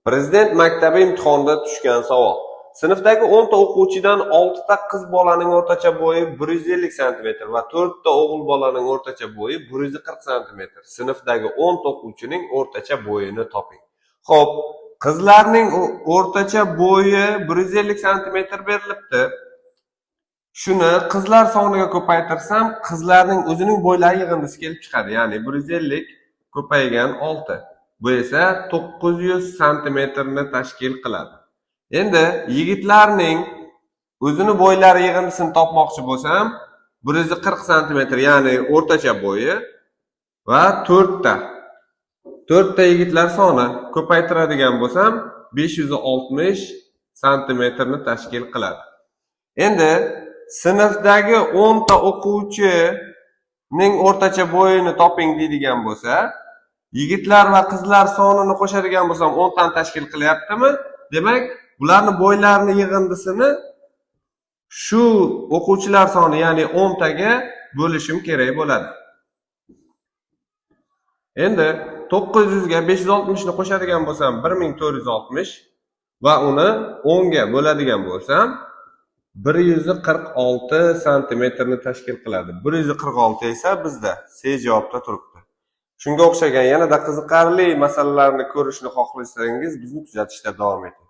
Prezident maktabi imtihonida tushgan savol. Sinfdagi 10 ta o'quvchidan 6 ta qiz bolaning o'rtacha bo'yi 150 cm va 4 ta o'g'il bolaning o'rtacha bo'yi 140 cm. Sinfdagi 10 ta o'quvchining o'rtacha bo'yini toping. Xo'p, qizlarning o'rtacha bo'yi 150 cm berilibdi. Shuni qizlar soniga ko'paytirsam, qizlarning o'zining bo'ylari yig'indisi kelib chiqadi. Ya'ni 150 ko'paygan 6. Bu esa 900 cm ni tashkil qiladi. Endi yigitlarning o'zini bo'ylari yig'indisini topmoqchi bo'lsam, 140 cm, ya'ni o'rtacha bo'yi va 4 ta yigitlar soni ko'paytiradigan bo'lsam, 560 cm ni tashkil qiladi. Endi sinfdagi 10 ta o'quvchining o'rtacha bo'yini toping deydigan bo'lsa, yigitlar va qizlar sonini qo'shadigan bo'lsam 10 tani tashkil qilyaptimi? Demak, bularning bo'ylarini yig'indisini shu o'quvchilar soni, ya'ni 10 taga bo'lishim kerak bo'ladi. Endi 900 ga 560 ni qo'shadigan bo'lsam 1460 va uni 10 ga bo'ladigan bo'lsam 146 cm ni tashkil qiladi. 146 esa bizda C javobda turibdi. Shunga o'xshagan yanada qiziqarli masalalarni ko'rishni xohlasangiz, bizni kuzatishda davom eting.